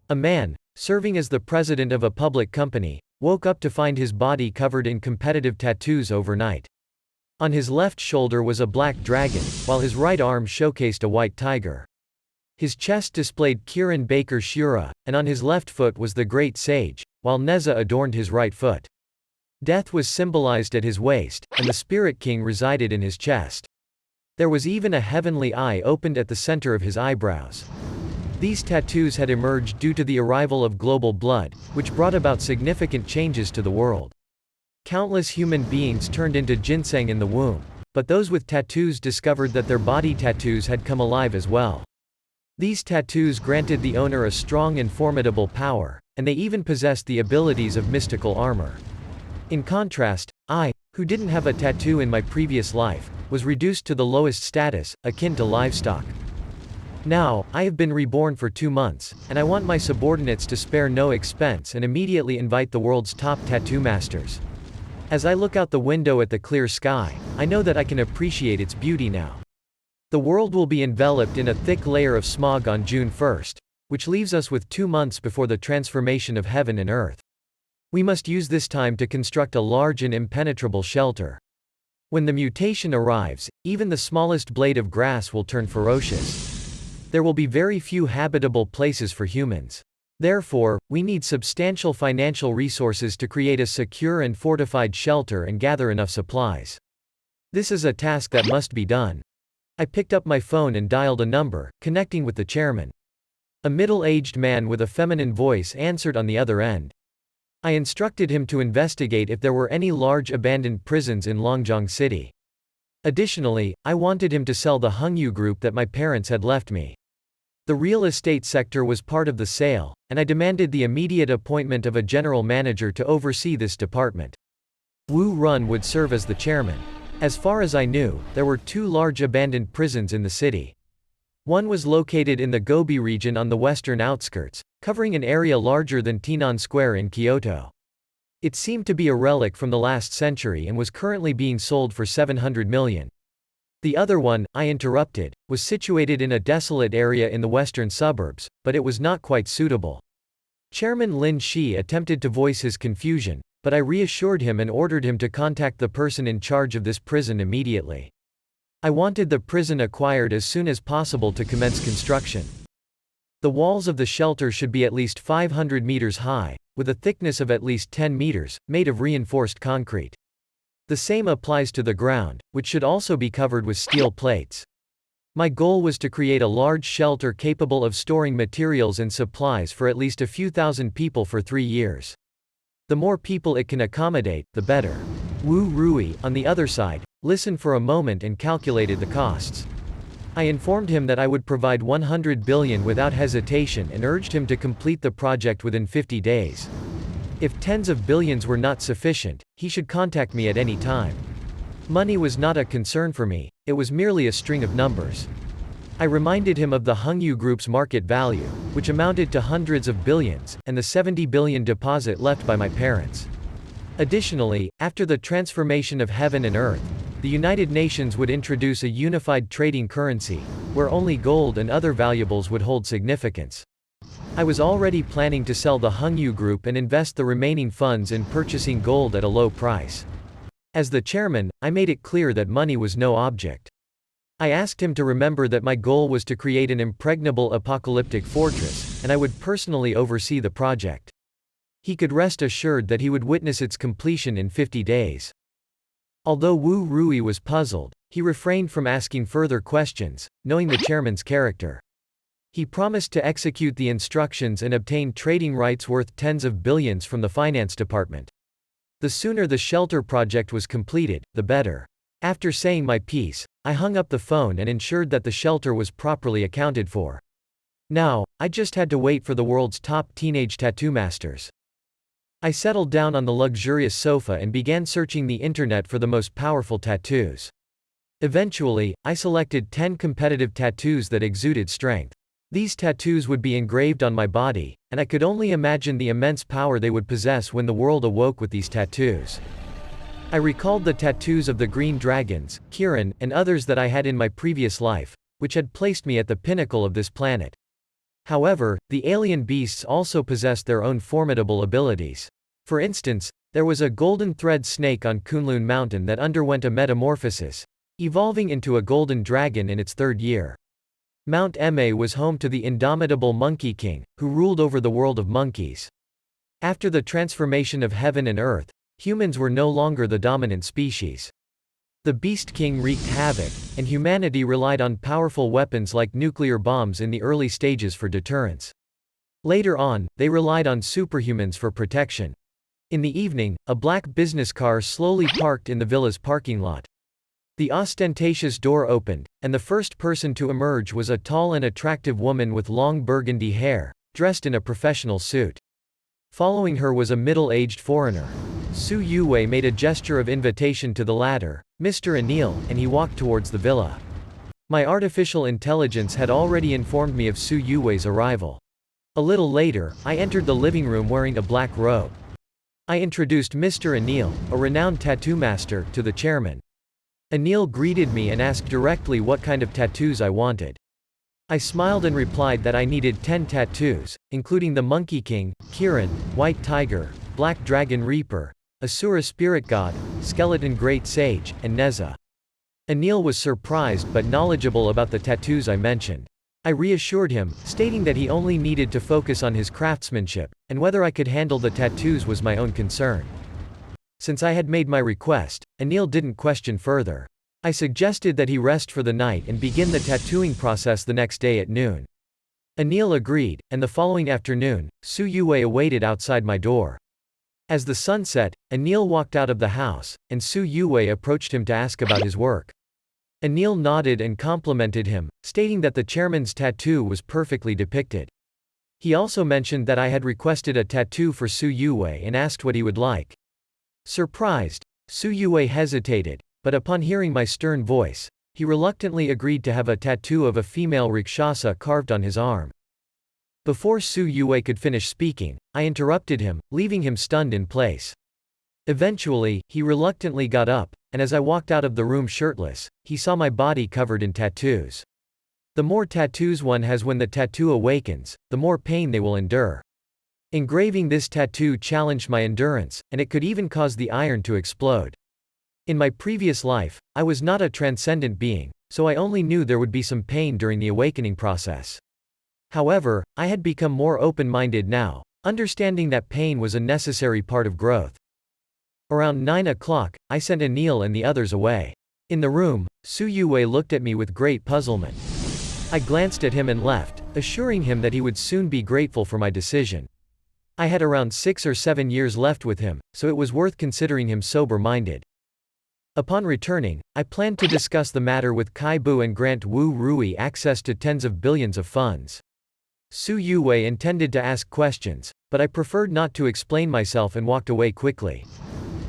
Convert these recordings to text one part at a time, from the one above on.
A man, serving as the president of a public company, woke up to find his body covered in competitive tattoos overnight. On his left shoulder was a black dragon, while his right arm showcased a white tiger. His chest displayed Kirin Baker Shura, and on his left foot was the Great Sage, while Neza adorned his right foot. Death was symbolized at his waist, and the Spirit King resided in his chest. There was even a heavenly eye opened at the center of his eyebrows. These tattoos had emerged due to the arrival of global blood, which brought about significant changes to the world. Countless human beings turned into ginseng in the womb, but those with tattoos discovered that their body tattoos had come alive as well. These tattoos granted the owner a strong and formidable power, and they even possessed the abilities of mystical armor. In contrast, I, who didn't have a tattoo in my previous life, was reduced to the lowest status, akin to livestock. Now, I have been reborn for 2 months, and I want my subordinates to spare no expense and immediately invite the world's top tattoo masters. As I look out the window at the clear sky, I know that I can appreciate its beauty now. The world will be enveloped in a thick layer of smog on June 1st, which leaves us with 2 months before the transformation of heaven and earth. We must use this time to construct a large and impenetrable shelter. When the mutation arrives, even the smallest blade of grass will turn ferocious. There will be very few habitable places for humans. Therefore, we need substantial financial resources to create a secure and fortified shelter and gather enough supplies. This is a task that must be done. I picked up my phone and dialed a number, connecting with the chairman. A middle-aged man with a feminine voice answered on the other end. I instructed him to investigate if there were any large abandoned prisons in Longjiang City. Additionally, I wanted him to sell the Hungyu group that my parents had left me. The real estate sector was part of the sale, and I demanded the immediate appointment of a general manager to oversee this department. Wu Run would serve as the chairman. As far as I knew, there were 2 large abandoned prisons in the city. One was located in the Gobi region on the western outskirts, covering an area larger than Tinan Square in Kyoto. It seemed to be a relic from the last century and was currently being sold for 700 million. The other one, I interrupted, was situated in a desolate area in the western suburbs, but it was not quite suitable. Chairman Lin Shi attempted to voice his confusion, but I reassured him and ordered him to contact the person in charge of this prison immediately. I wanted the prison acquired as soon as possible to commence construction. The walls of the shelter should be at least 500 meters high, with a thickness of at least 10 meters, made of reinforced concrete. The same applies to the ground, which should also be covered with steel plates. My goal was to create a large shelter capable of storing materials and supplies for at least a few thousand people for 3 years. The more people it can accommodate, the better. Wu Rui, on the other side, listened for a moment and calculated the costs. I informed him that I would provide 100 billion without hesitation and urged him to complete the project within 50 days. If tens of billions were not sufficient, he should contact me at any time. Money was not a concern for me, it was merely a string of numbers. I reminded him of the Hungyu Group's market value, which amounted to hundreds of billions, and the 70 billion deposit left by my parents. Additionally, after the transformation of heaven and earth, the United Nations would introduce a unified trading currency, where only gold and other valuables would hold significance. I was already planning to sell the Hungyu Group and invest the remaining funds in purchasing gold at a low price. As the chairman, I made it clear that money was no object. I asked him to remember that my goal was to create an impregnable apocalyptic fortress, and I would personally oversee the project. He could rest assured that he would witness its completion in 50 days. Although Wu Rui was puzzled, he refrained from asking further questions, knowing the chairman's character. He promised to execute the instructions and obtain trading rights worth tens of billions from the finance department. The sooner the shelter project was completed, the better. After saying my piece, I hung up the phone and ensured that the shelter was properly accounted for. Now, I just had to wait for the world's top teenage tattoo masters. I settled down on the luxurious sofa and began searching the internet for the most powerful tattoos. Eventually, I selected 10 competitive tattoos that exuded strength. These tattoos would be engraved on my body, and I could only imagine the immense power they would possess when the world awoke with these tattoos. I recalled the tattoos of the green dragons, Kirin, and others that I had in my previous life, which had placed me at the pinnacle of this planet. However, the alien beasts also possessed their own formidable abilities. For instance, there was a golden thread snake on Kunlun Mountain that underwent a metamorphosis, evolving into a golden dragon in its 3rd year. Mount Ma was home to the indomitable Monkey King, who ruled over the world of monkeys. After the transformation of heaven and earth, humans were no longer the dominant species. The Beast King wreaked havoc, and humanity relied on powerful weapons like nuclear bombs in the early stages for deterrence. Later on, they relied on superhumans for protection. In the evening, a black business car slowly parked in the villa's parking lot. The ostentatious door opened, and the first person to emerge was a tall and attractive woman with long burgundy hair, dressed in a professional suit. Following her was a middle-aged foreigner. Su Yuwei made a gesture of invitation to the latter, Mr. Anil, and he walked towards the villa. My artificial intelligence had already informed me of Su Yuwei's arrival. A little later, I entered the living room wearing a black robe. I introduced Mr. Anil, a renowned tattoo master, to the chairman. Anil greeted me and asked directly what kind of tattoos I wanted. I smiled and replied that I needed 10 tattoos, including the Monkey King, Kiran, White Tiger, Black Dragon Reaper, Asura Spirit God, Skeleton Great Sage, and Neza. Anil was surprised but knowledgeable about the tattoos I mentioned. I reassured him, stating that he only needed to focus on his craftsmanship, and whether I could handle the tattoos was my own concern. Since I had made my request, Anil didn't question further. I suggested that he rest for the night and begin the tattooing process the next day at noon. Anil agreed, and the following afternoon, Su Yuwei awaited outside my door. As the sun set, Anil walked out of the house, and Su Yuwei approached him to ask about his work. Anil nodded and complimented him, stating that the chairman's tattoo was perfectly depicted. He also mentioned that I had requested a tattoo for Su Yuwei and asked what he would like. Surprised, Su Yuwei hesitated, but upon hearing my stern voice, he reluctantly agreed to have a tattoo of a female Rakshasa carved on his arm. Before Su Yuwei could finish speaking, I interrupted him, leaving him stunned in place. Eventually, he reluctantly got up, and as I walked out of the room shirtless, he saw my body covered in tattoos. The more tattoos one has when the tattoo awakens, the more pain they will endure. Engraving this tattoo challenged my endurance, and it could even cause the iron to explode. In my previous life, I was not a transcendent being, so I only knew there would be some pain during the awakening process. However, I had become more open-minded now, understanding that pain was a necessary part of growth. Around 9 o'clock, I sent Anil and the others away. In the room, Su Yuwei looked at me with great puzzlement. I glanced at him and left, assuring him that he would soon be grateful for my decision. I had around 6 or 7 years left with him, so it was worth considering him sober-minded. Upon returning, I planned to discuss the matter with Kai Bu and grant Wu Rui access to tens of billions of funds. Su Yuwei intended to ask questions, but I preferred not to explain myself and walked away quickly.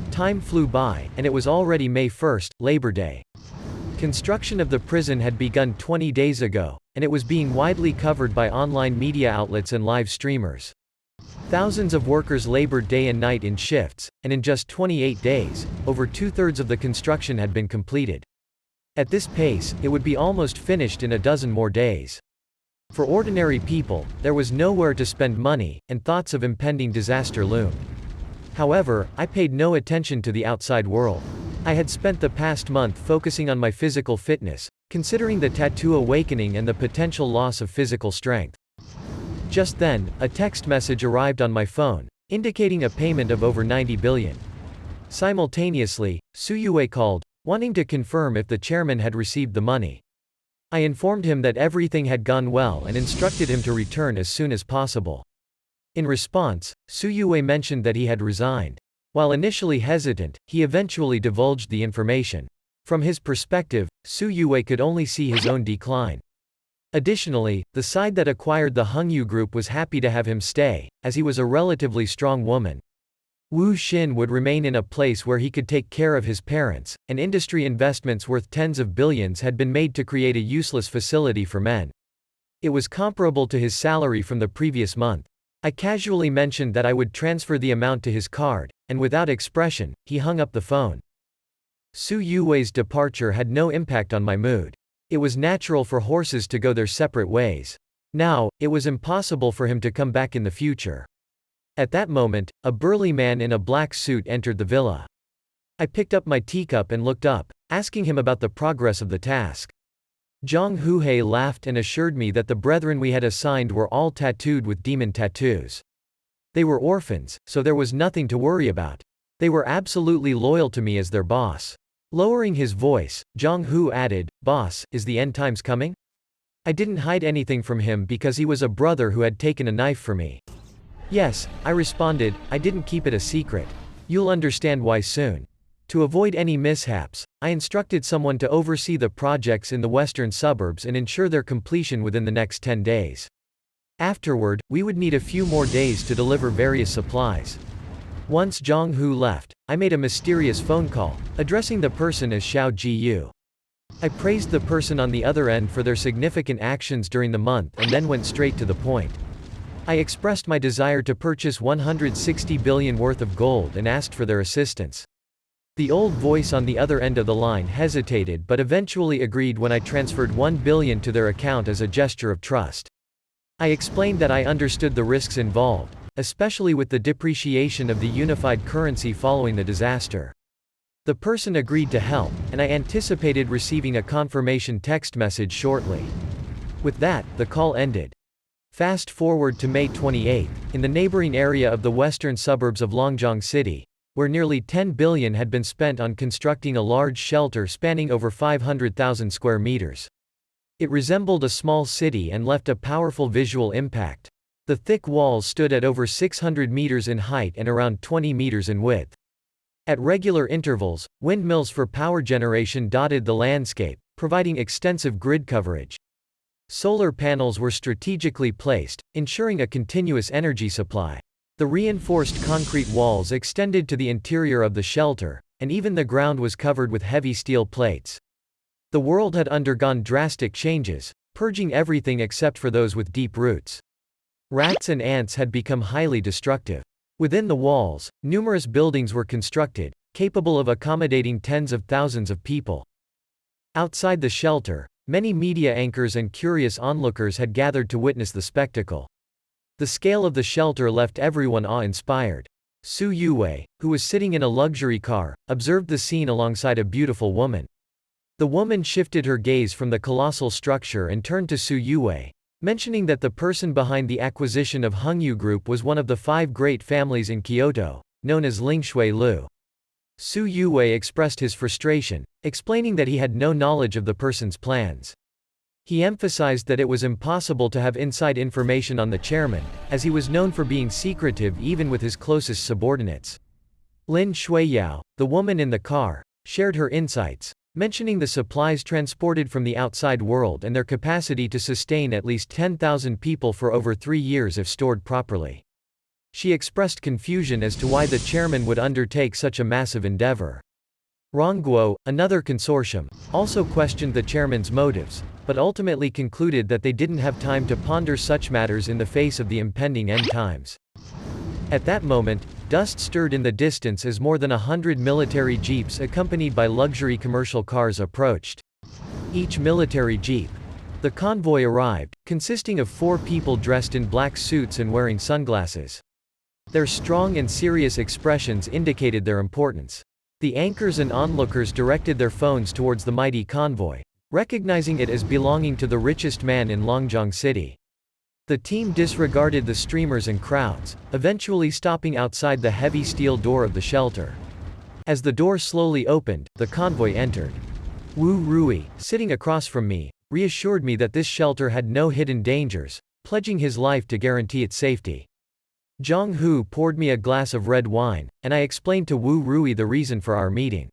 Time flew by, and it was already May 1st, Labor Day. Construction of the prison had begun 20 days ago, and it was being widely covered by online media outlets and live streamers. Thousands of workers labored day and night in shifts, and in just 28 days, over 2/3 of the construction had been completed. At this pace, it would be almost finished in a dozen more days. For ordinary people, there was nowhere to spend money, and thoughts of impending disaster loomed. However, I paid no attention to the outside world. I had spent the past month focusing on my physical fitness, considering the tattoo awakening and the potential loss of physical strength. Just then, a text message arrived on my phone, indicating a payment of over 90 billion. Simultaneously, Su Yuwei called, wanting to confirm if the chairman had received the money. I informed him that everything had gone well and instructed him to return as soon as possible. In response, Su Yuwei mentioned that he had resigned. While initially hesitant, he eventually divulged the information. From his perspective, Su Yuwei could only see his own decline. Additionally, the side that acquired the Hengyu Group was happy to have him stay, as he was a relatively strong woman. Wu Xin would remain in a place where he could take care of his parents, and industry investments worth tens of billions had been made to create a useless facility for men. It was comparable to his salary from the previous month. I casually mentioned that I would transfer the amount to his card, and without expression, he hung up the phone. Su Yuwei's departure had no impact on my mood. It was natural for horses to go their separate ways. Now, it was impossible for him to come back in the future. At that moment, a burly man in a black suit entered the villa. I picked up my teacup and looked up, asking him about the progress of the task. Zhang Huhei laughed and assured me that the brethren we had assigned were all tattooed with demon tattoos. They were orphans, so there was nothing to worry about. They were absolutely loyal to me as their boss. Lowering his voice, Zhang Hu added, "Boss, is the end times coming?" I didn't hide anything from him because he was a brother who had taken a knife for me. "Yes," I responded, "I didn't keep it a secret. You'll understand why soon." To avoid any mishaps, I instructed someone to oversee the projects in the western suburbs and ensure their completion within the next 10 days. Afterward, we would need a few more days to deliver various supplies. Once Zhang Hu left, I made a mysterious phone call, addressing the person as Xiao Jiyu. I praised the person on the other end for their significant actions during the month and then went straight to the point. I expressed my desire to purchase 160 billion worth of gold and asked for their assistance. The old voice on the other end of the line hesitated but eventually agreed when I transferred 1 billion to their account as a gesture of trust. I explained that I understood the risks involved, especially with the depreciation of the unified currency following the disaster. The person agreed to help, and I anticipated receiving a confirmation text message shortly. With that, the call ended. Fast forward to May 28, in the neighboring area of the western suburbs of Longjiang City, where nearly 10 billion had been spent on constructing a large shelter spanning over 500,000 square meters. It resembled a small city and left a powerful visual impact. The thick walls stood at over 600 meters in height and around 20 meters in width. At regular intervals, windmills for power generation dotted the landscape, providing extensive grid coverage. Solar panels were strategically placed, ensuring a continuous energy supply. The reinforced concrete walls extended to the interior of the shelter, and even the ground was covered with heavy steel plates. The world had undergone drastic changes, purging everything except for those with deep roots. Rats and ants had become highly destructive. Within the walls, numerous buildings were constructed, capable of accommodating tens of thousands of people. Outside the shelter, many media anchors and curious onlookers had gathered to witness the spectacle. The scale of the shelter left everyone awe-inspired. Su Yuwei, who was sitting in a luxury car, observed the scene alongside a beautiful woman. The woman shifted her gaze from the colossal structure and turned to Su Yuwei, mentioning that the person behind the acquisition of Hengyu Group was one of the 5 great families in Kyoto, known as Lingshui Lu. Su Yuwei expressed his frustration, explaining that he had no knowledge of the person's plans. He emphasized that it was impossible to have inside information on the chairman, as he was known for being secretive even with his closest subordinates. Lin Shuiyao, the woman in the car, shared her insights, mentioning the supplies transported from the outside world and their capacity to sustain at least 10,000 people for over 3 years if stored properly. She expressed confusion as to why the chairman would undertake such a massive endeavor. Rongguo, another consortium, also questioned the chairman's motives, but ultimately concluded that they didn't have time to ponder such matters in the face of the impending end times. At that moment, dust stirred in the distance as more than 100 military jeeps accompanied by luxury commercial cars approached. Each military jeep. The convoy arrived, consisting of 4 people dressed in black suits and wearing sunglasses. Their strong and serious expressions indicated their importance. The anchors and onlookers directed their phones towards the mighty convoy, recognizing it as belonging to the richest man in Longjiang City. The team disregarded the streamers and crowds, eventually stopping outside the heavy steel door of the shelter. As the door slowly opened, the convoy entered. Wu Rui, sitting across from me, reassured me that this shelter had no hidden dangers, pledging his life to guarantee its safety. Zhang Hu poured me a glass of red wine, and I explained to Wu Rui the reason for our meeting.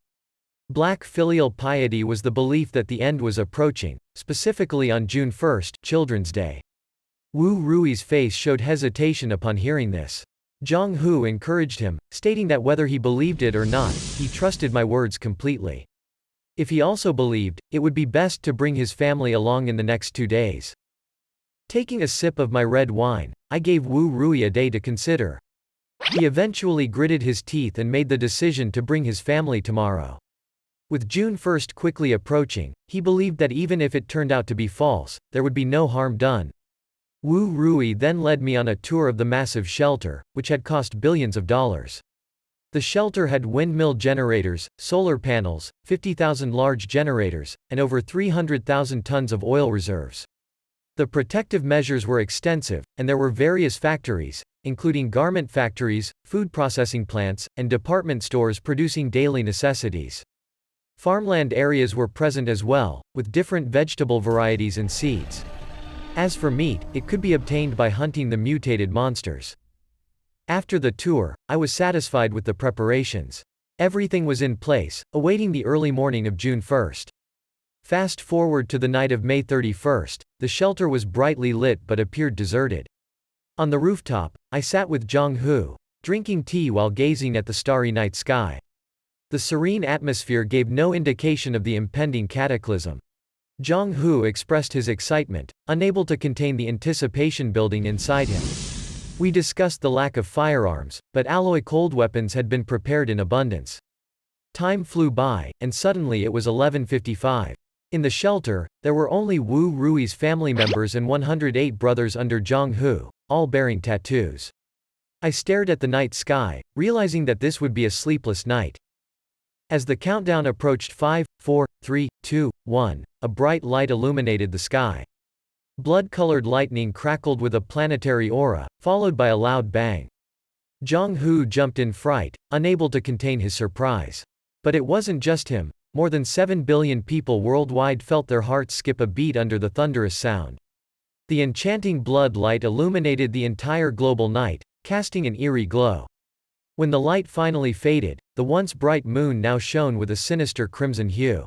Black filial piety was the belief that the end was approaching, specifically on June 1st, Children's Day. Wu Rui's face showed hesitation upon hearing this. Zhang Hu encouraged him, stating that whether he believed it or not, he trusted my words completely. If he also believed, it would be best to bring his family along in the next 2 days. Taking a sip of my red wine, I gave Wu Rui a day to consider. He eventually gritted his teeth and made the decision to bring his family tomorrow. With June 1st quickly approaching, he believed that even if it turned out to be false, there would be no harm done. Wu Rui then led me on a tour of the massive shelter, which had cost billions of dollars. The shelter had windmill generators, solar panels, 50,000 large generators, and over 300,000 tons of oil reserves. The protective measures were extensive, and there were various factories, including garment factories, food processing plants, and department stores producing daily necessities. Farmland areas were present as well, with different vegetable varieties and seeds. As for meat, it could be obtained by hunting the mutated monsters. After the tour, I was satisfied with the preparations. Everything was in place, awaiting the early morning of June 1st. Fast forward to the night of May 31st, the shelter was brightly lit but appeared deserted. On the rooftop, I sat with Jong-hoo, drinking tea while gazing at the starry night sky. The serene atmosphere gave no indication of the impending cataclysm. Jong-hoo expressed his excitement, unable to contain the anticipation building inside him. We discussed the lack of firearms, but alloy cold weapons had been prepared in abundance. Time flew by, and suddenly it was 11:55. In the shelter, there were only Wu Rui's family members and 108 brothers under Jong-hoo, all bearing tattoos. I stared at the night sky, realizing that this would be a sleepless night. As the countdown approached 5, 4, 3, 2, 1, a bright light illuminated the sky. Blood-colored lightning crackled with a planetary aura, followed by a loud bang. Jong-hoo jumped in fright, unable to contain his surprise. But it wasn't just him. More than 7 billion people worldwide felt their hearts skip a beat under the thunderous sound. The enchanting blood light illuminated the entire global night, casting an eerie glow. When the light finally faded, the once bright moon now shone with a sinister crimson hue.